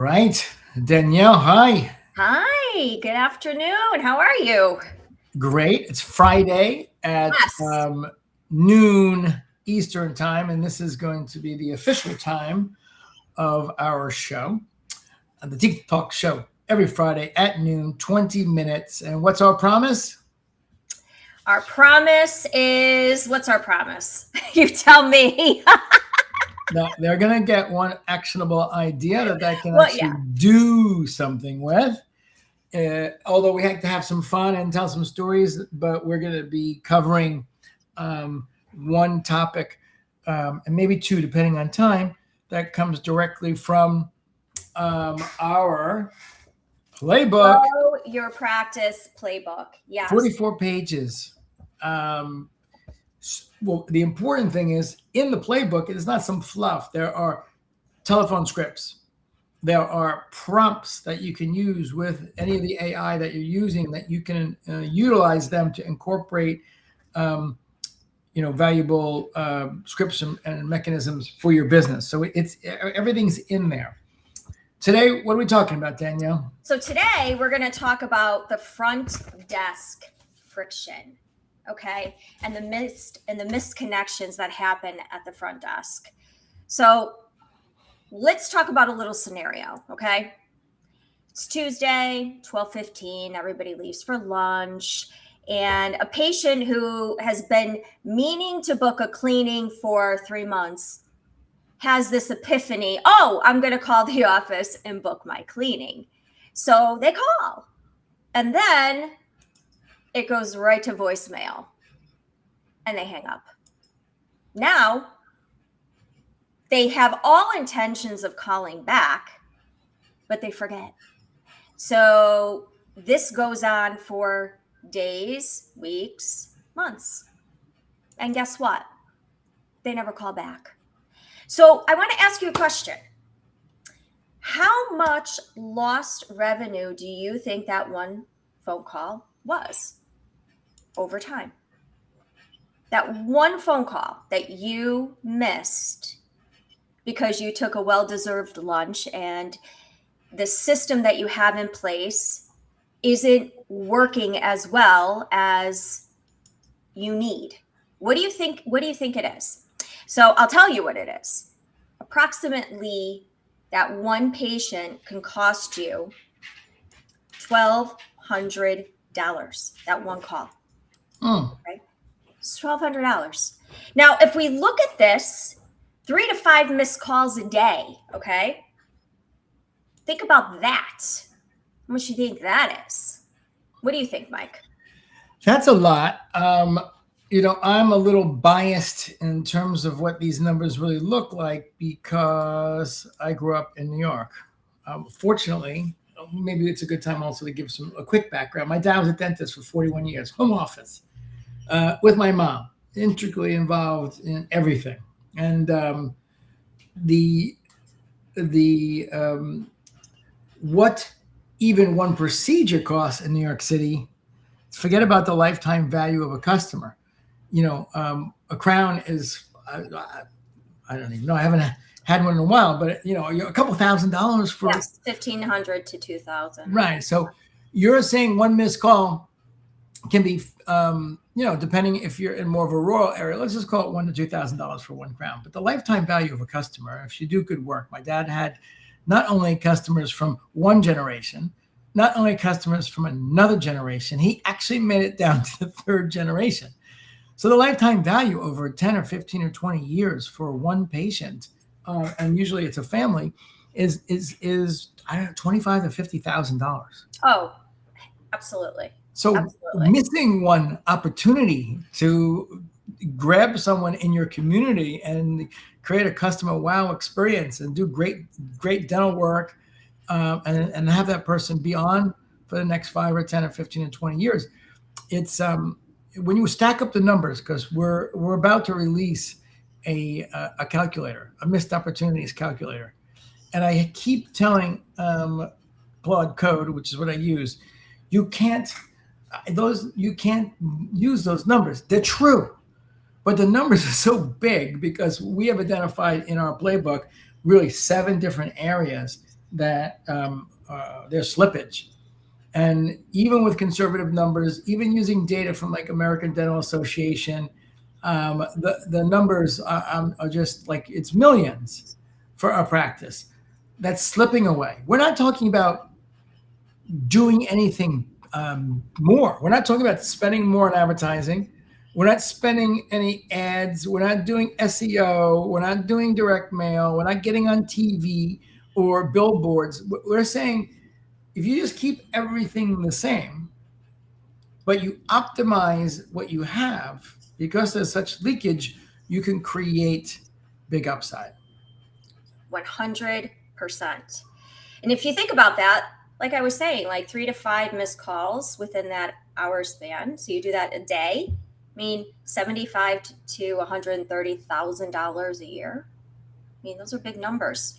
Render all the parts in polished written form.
Right. Danielle, hi. Hi, good afternoon. How are you? Great. It's Friday at Yes. noon Eastern time, and this is going to be the official time of our show, the Geek Talk show, every Friday at noon, 20 minutes. And what's our promise? Our promise is what's our promise? You tell me. That they're going to get one actionable idea that they can Well, actually yeah. do something with. Although we have to have some fun and tell some stories, but we're going to be covering one topic and maybe two, depending on time, that comes directly from our playbook, Grow your practice playbook. Yes. 44 pages. Um, well, the important thing is in the playbook, it is not some fluff. There are telephone scripts. There are prompts that you can use with any of the AI that you're using that you can utilize them to incorporate valuable scripts and mechanisms for your business. So it's everything's in there. Today, what are we talking about, Danielle? So today we're going to talk about the front desk friction, okay? And the misconnections that happen at the front desk. So let's talk about a little scenario, okay? It's Tuesday, 12:15, everybody leaves for lunch, and a patient who has been meaning to book a cleaning for 3 months has this epiphany, "Oh, I'm going to call the office and book my cleaning." So they call. And then it goes right to voicemail and they hang up. Now, they have all intentions of calling back, but they forget. So this goes on for days, weeks, months. And guess what? They never call back. So I want to ask you a question. How much lost revenue do you think that one phone call was over time? That one phone call that you missed because you took a well-deserved lunch and the system that you have in place isn't working as well as you need. What do you think it is? So I'll tell you what it is. Approximately that one patient can cost you $1,200. That one call. Right? It's $1,200. Now, if we look at this, 3 to 5 missed calls a day, okay? Think about that. How much do you think that is? What do you think, Mike? That's a lot. I'm a little biased in terms of what these numbers really look like because I grew up in New York. Fortunately, maybe it's a good time also to give a quick background. My dad was a dentist for 41 years, home office, with my mom, intricately involved in everything. And the what even one procedure costs in New York City, forget about the lifetime value of a customer. A crown is, I don't even know. I haven't had one in a while, but a couple $1,000 for, Yes, 1,500 to 2,000. right. So you're saying one missed call can be, depending if you're in more of a rural area, let's just call it $1,000 to $2,000 for one crown. But the lifetime value of a customer, if you do good work, my dad had not only customers from one generation, not only customers from another generation, he actually made it down to the third generation. So the lifetime value over 10 or 15 or 20 years for one patient, and usually it's a family, is I don't know, $25,000 to $50,000. Oh, absolutely. So Absolutely. missing one opportunity to grab someone in your community and create a customer wow experience and do great dental work, and have that person be on for the next 5 or 10 or 15 and 20 years. It's when you stack up the numbers, because we're about to release a calculator, a missed opportunities calculator, and I keep telling Claude Code, which is what I use, you can't use those numbers. They're true, but the numbers are so big because we have identified in our playbook really 7 different areas that there's slippage. And even with conservative numbers, even using data from like American Dental Association, the numbers are just like it's millions for a practice that's slipping away. We're not talking about doing anything more. We're not talking about spending more on advertising. We're not spending any ads. We're not doing SEO. We're not doing direct mail. We're not getting on TV or billboards. We're saying if you just keep everything the same, but you optimize what you have, because there's such leakage, you can create big upside. 100%. And if you think about that, like I was saying, like 3 to 5 missed calls within that hour span. So you do that a day. I mean, $75,000 to $130,000 a year. I mean, those are big numbers.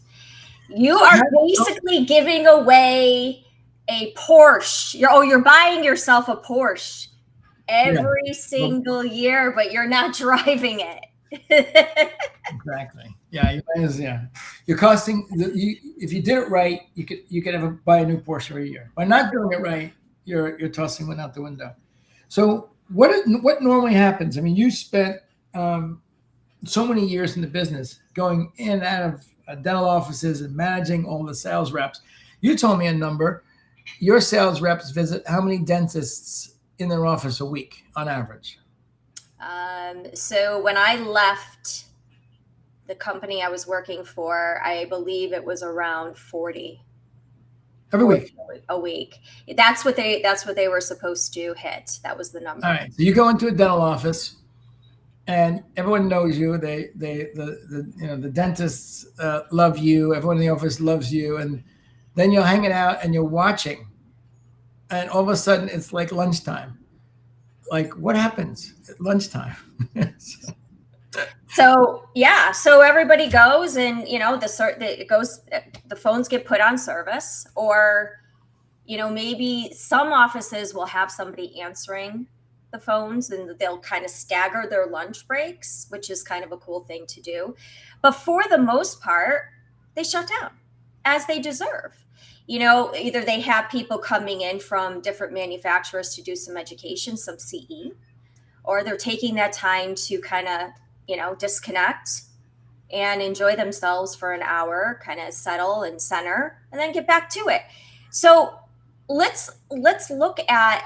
You are basically giving away a Porsche. You're buying yourself a Porsche every single year, but you're not driving it. Exactly. Yeah. You're costing. If you did it right, you could buy a new Porsche every year. By not doing it right, you're tossing one out the window. So what normally happens? I mean, you spent so many years in the business, going in and out of dental offices and managing all the sales reps. You told me a number. Your sales reps visit how many dentists in their office a week on average? So when I left the company I was working for, I believe it was around 40 every week. A week. That's what they were supposed to hit. That was the number. All right. So you go into a dental office, and everyone knows you. The dentists love you. Everyone in the office loves you, and then you're hanging out and you're watching, and all of a sudden it's like lunchtime. Like, what happens at lunchtime? So everybody goes, and the phones get put on service, or maybe some offices will have somebody answering the phones, and they'll kind of stagger their lunch breaks, which is kind of a cool thing to do. But for the most part, they shut down, as they deserve. Either they have people coming in from different manufacturers to do some education, some CE, or they're taking that time to kind of, disconnect and enjoy themselves for an hour, kind of settle and center, and then get back to it. So let's look at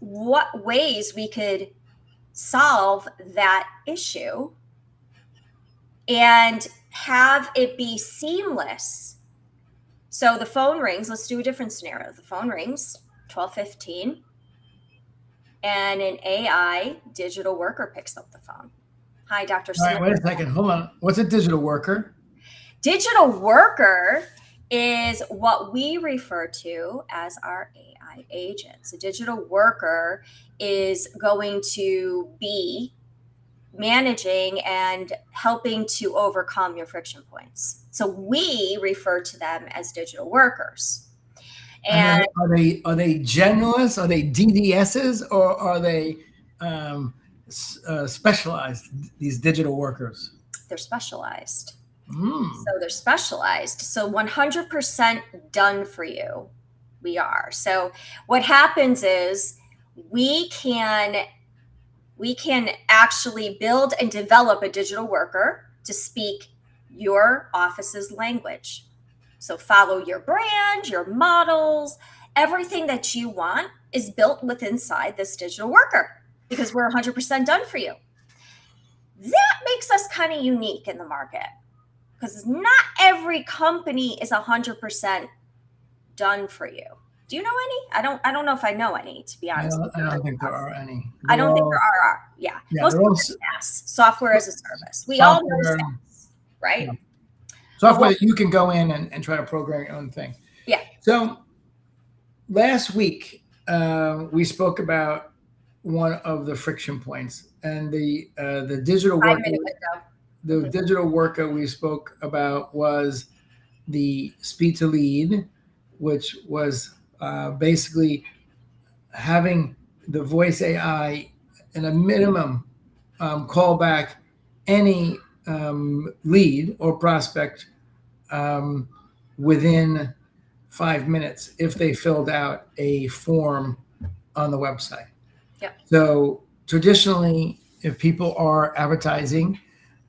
what ways we could solve that issue and have it be seamless. So the phone rings. Let's do a different scenario. The phone rings, 12:15, and an AI digital worker picks up the phone. Hi, Dr. Smith. All right, wait a second. Hold on. What's a digital worker? Digital worker is what we refer to as our AI agents. A digital worker is going to be managing and helping to overcome your friction points. So we refer to them as digital workers. And are they generalists? Are they DDSs, or are they specialized? These digital workers? They're specialized. Mm. So they're specialized. So 100% done for you. We are. So what happens is we can actually build and develop a digital worker to speak your office's language. So follow your brand, your models, everything that you want is built inside this digital worker, because we're 100% done for you. That makes us kind of unique in the market, because not every company is 100% done for you. Do you know any? I don't know if I know any, to be honest. I don't think there are any. I don't think there are. Yeah. Most of them are SaaS, software as a service. We all know SaaS, right? Yeah. Software that you can go in and try to program your own thing. Yeah. So last week, we spoke about one of the friction points, and the digital worker. The digital worker we spoke about was the speed to lead, which was basically having the voice AI in a minimum call back any lead or prospect within 5 minutes if they filled out a form on the website. Yep. So traditionally, if people are advertising,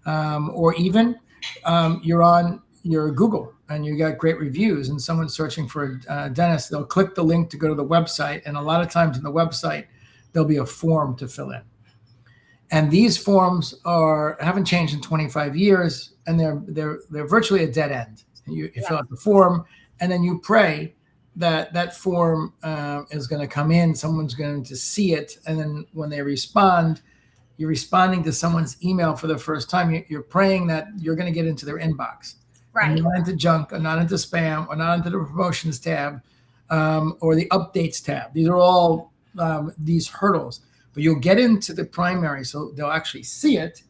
or even you're on your Google and you got great reviews and someone's searching for a dentist, they'll click the link to go to the website. And a lot of times in the website, there'll be a form to fill in. And these forms haven't changed in 25 years, and they're virtually a dead end. You fill out the form, and then you pray that that form is going to come in, someone's going to see it, and then when they respond, you're responding to someone's email for the first time. You're praying that you're going to get into their inbox. Right. And not into junk, or not into spam, or not into the promotions tab, or the updates tab. These are all these hurdles. But you'll get into the primary, so they'll actually see it.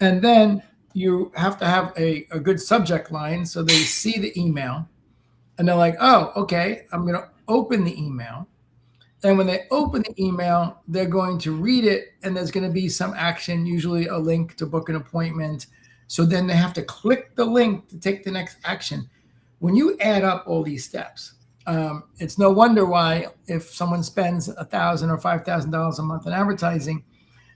And then you have to have a good subject line so they see the email. And they're like, oh, okay, I'm going to open the email. And when they open the email, they're going to read it, and there's going to be some action, usually a link to book an appointment. So then they have to click the link to take the next action. When you add up all these steps, it's no wonder why if someone spends $1,000 or $5,000 a month in advertising,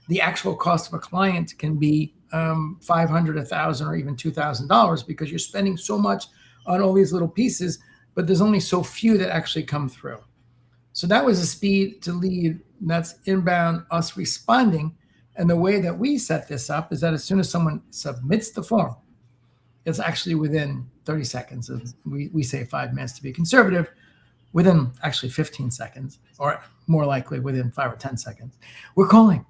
the actual cost of a client can be $500, $1,000, or even $2,000, because you're spending so much on all these little pieces, but there's only so few that actually come through. So that was a speed to lead. That's inbound, us responding. And the way that we set this up is that as soon as someone submits the form, it's actually within 30 seconds. We say 5 minutes to be conservative, within actually 15 seconds, or more likely within 5 or 10 seconds. We're calling.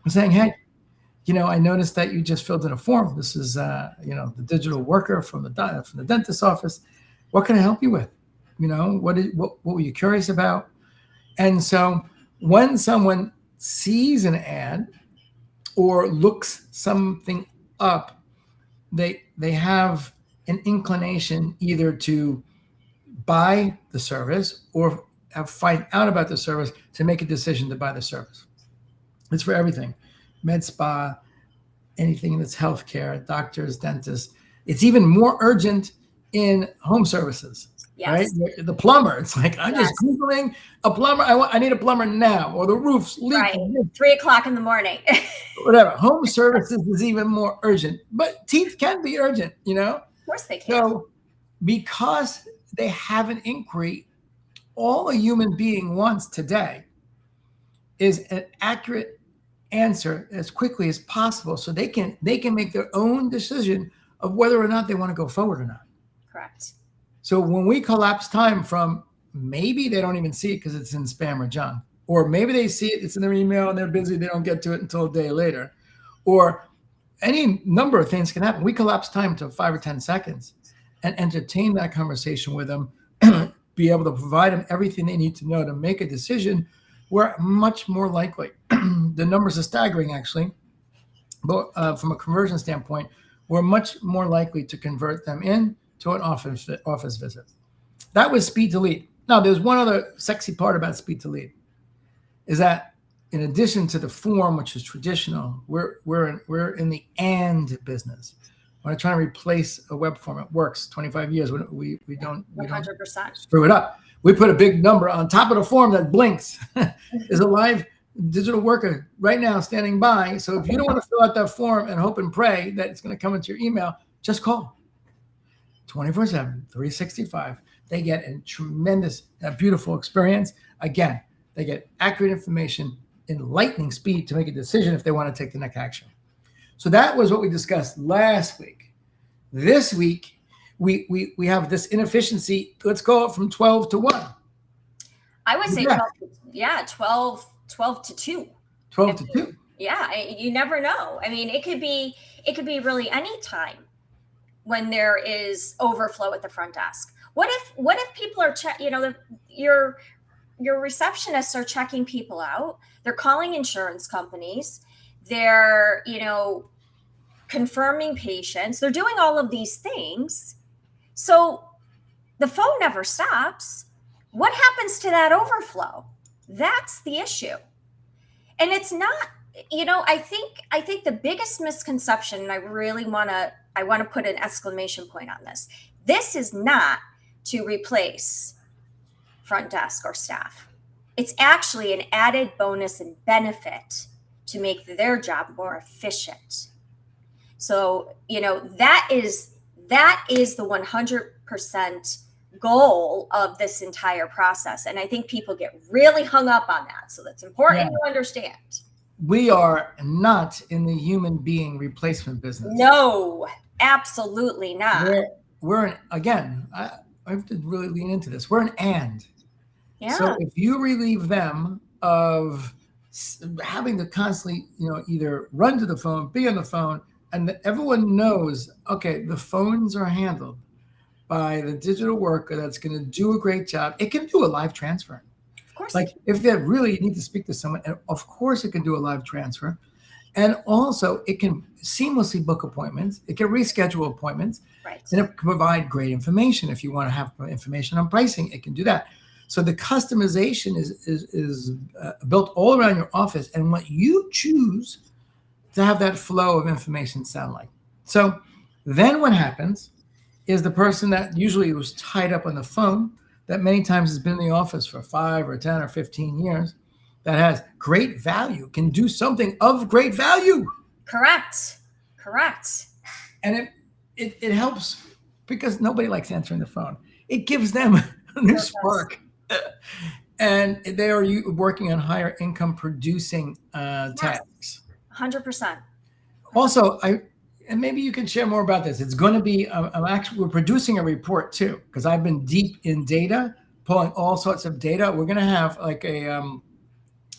We're saying, hey, I noticed that you just filled in a form. This is, the digital worker from the dentist's office. What can I help you with? What were you curious about? And so when someone sees an ad or looks something up, they have an inclination either to buy the service or find out about the service to make a decision to buy the service. It's for everything. Med spa, anything that's healthcare, doctors, dentists. It's even more urgent in home services. Yes. Right? The plumber. It's like, I'm just Googling a plumber. I need a plumber now, or the roof's leaking. Right. 3:00 in the morning. Whatever. Home services is even more urgent, but teeth can be urgent, Of course they can. So because they have an inquiry, all a human being wants today is an accurate answer as quickly as possible, so they can make their own decision of whether or not they want to go forward or not. Correct. So when we collapse time from maybe they don't even see it because it's in spam or junk, or maybe they see it, it's in their email and they're busy, they don't get to it until a day later, or any number of things can happen. We collapse time to 5 or 10 seconds and entertain that conversation with them, be able to provide them everything they need to know to make a decision. We're much more likely. The numbers are staggering, actually, but from a conversion standpoint, we're much more likely to convert them in to an office visit. That was speed to lead. Now, there's one other sexy part about speed to lead, is that in addition to the form, which is traditional, we're in the and business. When I try to replace a web form, it works. 25 years, we don't 100%. Screw it up. We put a big number on top of the form that blinks. There's a live digital worker right now standing by. So if you don't want to fill out that form and hope and pray that it's going to come into your email, just call. 24/7, 365. They get a tremendous, beautiful experience. Again, they get accurate information in lightning speed to make a decision if they want to take the next action. So that was what we discussed last week. This week, we have this inefficiency. Let's go up from 12 to 1. I would say 12 to 2. 12 to 2. Yeah, you never know. I mean, it could be really any time when there is overflow at the front desk. What if people are your receptionists are checking people out, they're calling insurance companies, they're confirming patients, they're doing all of these things, so the phone never stops. What happens to that overflow? That's the issue. And it's not, I think the biggest misconception, and I want to put an exclamation point on this. This is not to replace front desk or staff. It's actually an added bonus and benefit to make their job more efficient. So, that is the 100% goal of this entire process. And I think people get really hung up on that. So that's important to understand. We are not in the human being replacement business. No, absolutely not. We're again, I have to really lean into this. We're an and. Yeah. So if you relieve them of having to constantly, either run to the phone, be on the phone, and everyone knows, okay, the phones are handled by the digital worker that's going to do a great job. It can do a live transfer. Of course. Like if they really need to speak to someone, and of course it can do a live transfer. And also it can seamlessly book appointments. It can reschedule appointments. Right. And it can provide great information. If you want to have information on pricing, it can do that. So the customization is built all around your office and what you choose to have that flow of information sound like. So then what happens is the person that usually was tied up on the phone, that many times has been in the office for 5 or 10 or 15 years, that has great value, can do something of great value. Correct. And it helps because nobody likes answering the phone. It gives them a new spark. And they are working on higher income producing tasks. 100%. Also, and maybe you can share more about this. It's going to be, we're producing a report too, because I've been deep in data, pulling all sorts of data. We're going to have like a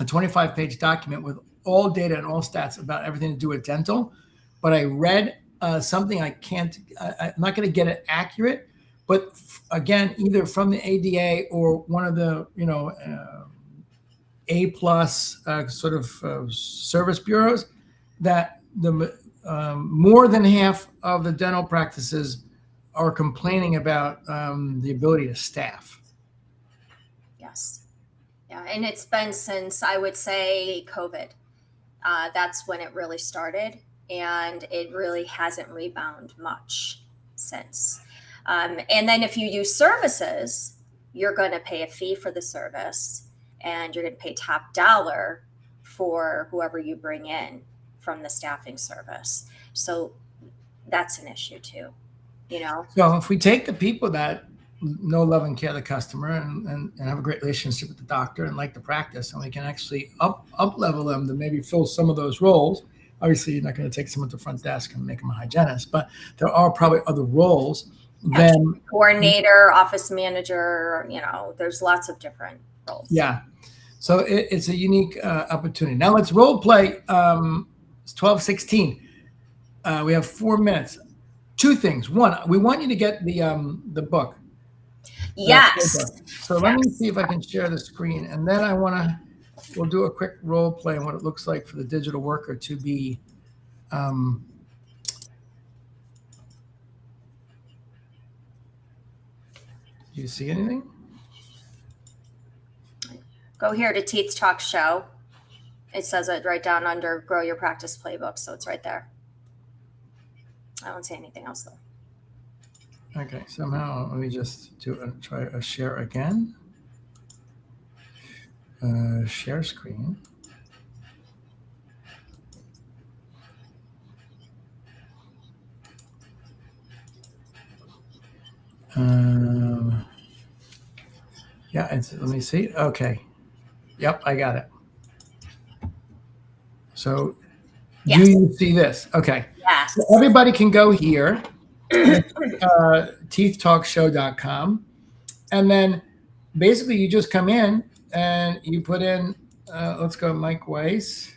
25-page document with all data and all stats about everything to do with dental. But I read something I'm not going to get it accurate, but again, either from the ADA or one of the, A+ sort of service bureaus, that the more than half of the dental practices are complaining about the ability to staff. Yes. Yeah. And it's been since, I would say, COVID. That's when it really started. And it really hasn't rebounded much since. And then if you use services, you're going to pay a fee for the service and you're going to pay top dollar for whoever you bring in from the staffing service. So that's an issue too, So if we take the people that know, love, and care the customer and have a great relationship with the doctor and like the practice, and we can actually up level them to maybe fill some of those roles. Obviously, you're not going to take someone to the front desk and make them a hygienist, but there are probably other roles. Then coordinator, office manager, there's lots of different roles. Yeah. So it's a unique opportunity. Now let's role play. It's 12:16. We have 4 minutes. 2 things. One, we want you to get the book. Yes. So let me see if I can share the screen, and then we'll do a quick role play on what it looks like for the digital worker to be. Do you see anything? Go here to Teeth Talk Show. It says it right down under Grow Your Practice Playbook, so it's right there. I don't see anything else though. Okay, somehow let me just try a share again. Share screen. Yeah, let me see. Okay. Yep, I got it. So yes. Do you see this? Okay. Yes. So everybody can go here, teethtalkshow.com. And then basically you just come in and you put in, let's go Mike Weiss.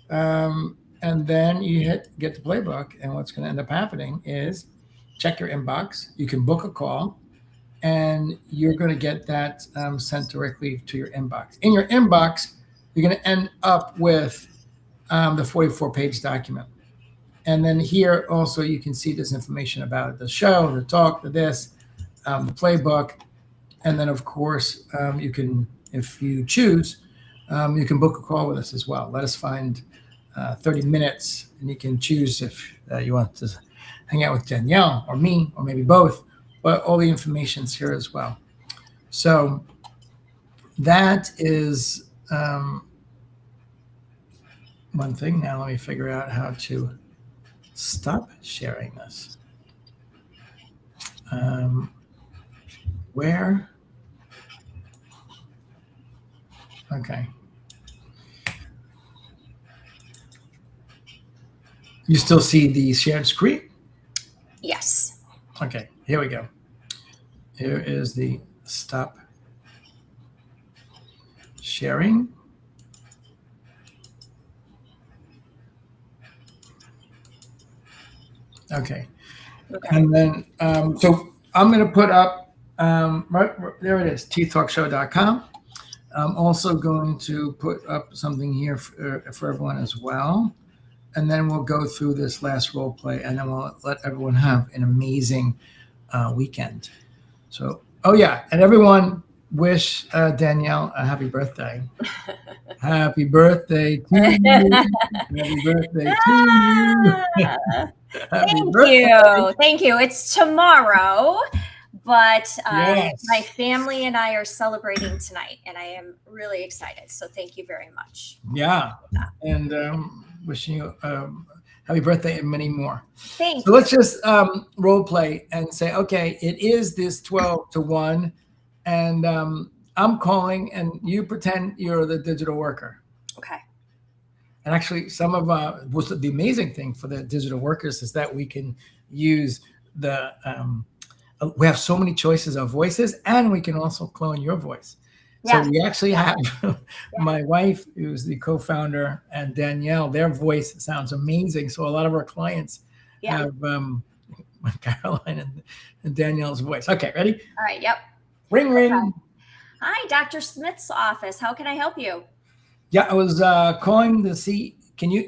And then you get the playbook. And what's going to end up happening is check your inbox. You can book a call. And you're going to get that sent directly to your inbox. In your inbox, you're going to end up with the 44-page document. And then here also you can see this information about the show, the talk, the playbook. And then, of course, you can, if you choose, you can book a call with us as well. Let us find 30 minutes, and you can choose if you want to hang out with Danielle or me or maybe both. but all the information's here as well. So that is one thing. Now let me figure out how to stop sharing this. Where? Okay. You still see the shared screen? Yes. Okay, here we go. Here is the stop sharing. Okay. And then, so I'm going to put up, right there it is, teethtalkshow.com. I'm also going to put up something here for everyone as well. And then we'll go through this last role play, and then we'll let everyone have an amazing weekend. So, oh yeah, and everyone wish Danielle a happy birthday. Happy birthday to you. Happy birthday to you. Thank you. It's tomorrow, but Yes. my family and I are celebrating tonight, and I am really excited. So thank you very much. Yeah, and wishing you happy birthday and many more. Thank So you. let's just role play and say, okay, it is this 12 to 1, and I'm calling, and you pretend you're the digital worker. Okay. And actually, some of the amazing thing for the digital workers is that we can use the we have so many choices of voices, and we can also clone your voice. So we actually have my wife, who's the co-founder, and Danielle. Their voice sounds amazing. So a lot of our clients have Caroline and Danielle's voice. Okay, ready? All right. Yep. Ring, ring. Okay. Hi, Dr. Smith's office. How can I help you? Yeah, I was calling to see.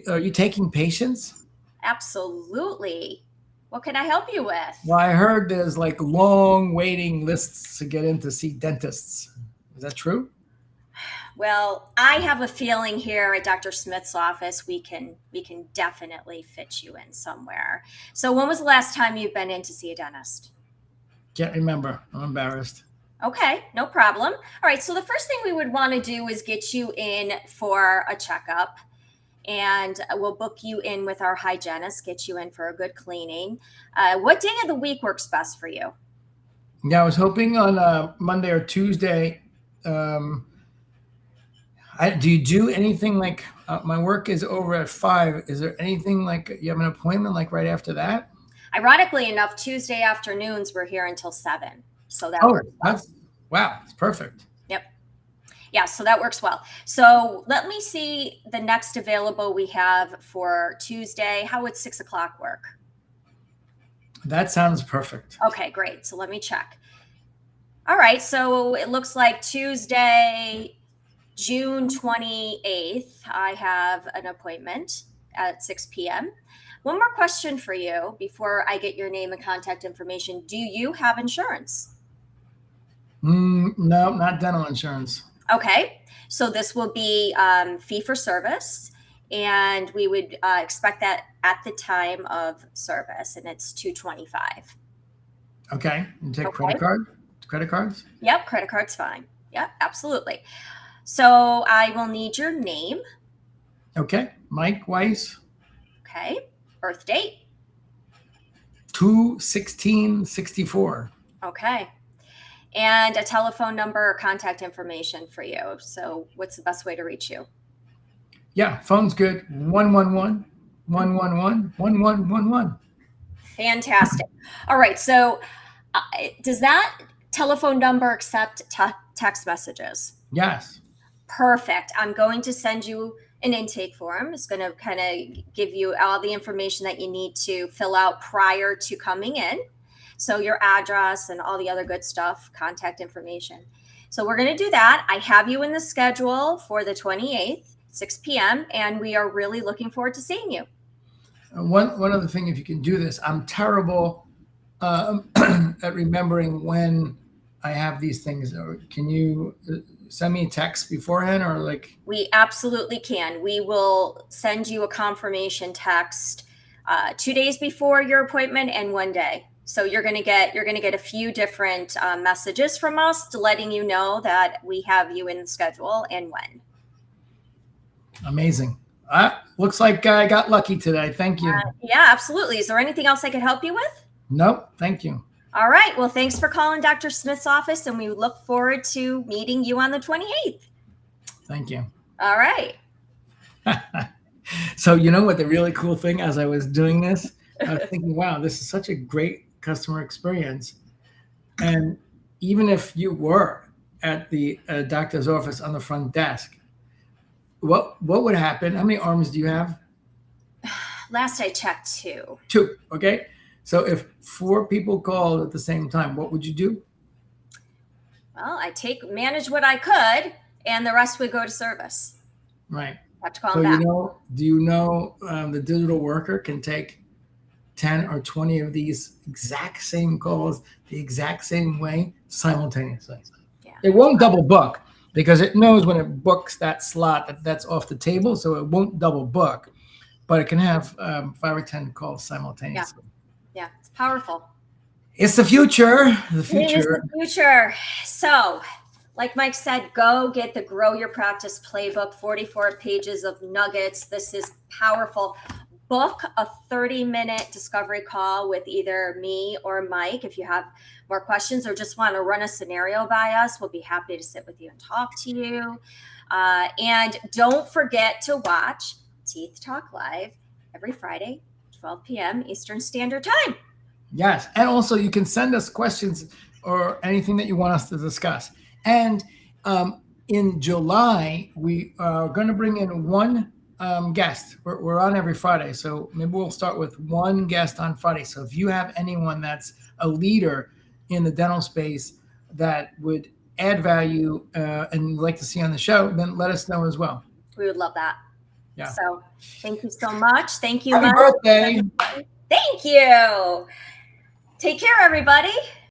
Are you taking patients? Absolutely. What can I help you with? Well, I heard there's like long waiting lists to get in to see dentists. Is that true? Well, I have a feeling here at Dr. Smith's office we can definitely fit you in somewhere. So when was the last time you've been in to see a dentist? Can't remember. I'm embarrassed. Okay, no problem. All right, so the first thing we would want to do is get you in for a checkup, and we'll book you in with our hygienist, get you in for a good cleaning. What day of the week works best for you? Yeah, I was hoping on Monday or Tuesday. Do you do anything like my work is over at 5? Is there anything like you have an appointment like right after that? Ironically enough, Tuesday afternoons we're here until 7. So that works well. Wow, it's perfect. Yep. Yeah, so that works well. So let me see the next available we have for Tuesday. How would 6 o'clock work? That sounds perfect. Okay, great. So let me check. All right, so it looks like Tuesday, June 28th, I have an appointment at 6 p.m. One more question for you before I get your name and contact information. Do you have insurance? No, not dental insurance. Okay, so this will be fee for service, and we would expect that at the time of service, and it's $225. Okay, you take credit cards? Yep, credit card's fine. Yep, absolutely. So I will need your name. Okay, Mike Weiss. Okay, birth date. 2/16/64. Okay, and a telephone number or contact information for you. So what's the best way to reach you? Yeah, phone's good. 111-111-1111. Fantastic. All right, so does that telephone number accept text messages? Yes. Perfect. I'm going to send you an intake form. It's going to kind of give you all the information that you need to fill out prior to coming in. So your address and all the other good stuff, contact information. So we're going to do that. I have you in the schedule for the 28th, 6 p.m., and we are really looking forward to seeing you. One other thing, if you can do this, I'm terrible at remembering when I have these things. Can you send me a text beforehand or like? We absolutely can. We will send you a confirmation text 2 days before your appointment and 1 day. So you're gonna get a few different messages from us letting you know that we have you in the schedule and when. Amazing. Looks like I got lucky today. Thank you. Yeah, absolutely. Is there anything else I could help you with? Nope. Thank you. All right. Well, thanks for calling Dr. Smith's office, and we look forward to meeting you on the 28th. Thank you. All right. So you know what the really cool thing, as I was doing this, I was thinking, wow, this is such a great customer experience. And even if you were at the doctor's office on the front desk, what would happen? How many arms do you have? Last I checked, 2. 2. Okay. So if 4 people called at the same time, what would you do? Well, I manage what I could, and the rest would go to service. Right. Have to call So them back. do you know the digital worker can take 10 or 20 of these exact same calls the exact same way simultaneously? Yeah. It won't double book because it knows when it books that slot that's off the table, so it won't double book, but it can have 5 or 10 calls simultaneously. Yeah, it's powerful. It's the future. The It is future. the future. So, like Mike said, go get the Grow Your Practice Playbook, 44 pages of nuggets. This is powerful. Book a 30-minute discovery call with either me or Mike if you have more questions or just want to run a scenario by us. We'll be happy to sit with you and talk to you. And don't forget to watch Teeth Talk Live every Friday, 12 p.m. Eastern Standard Time. Yes. And also you can send us questions or anything that you want us to discuss. And in July, we are going to bring in one guest. We're on every Friday. So maybe we'll start with one guest on Friday. So if you have anyone that's a leader in the dental space that would add value and you'd like to see on the show, then let us know as well. We would love that. Yeah. So thank you so much. Thank you. Happy Mike. birthday. Thank you. Take care, everybody.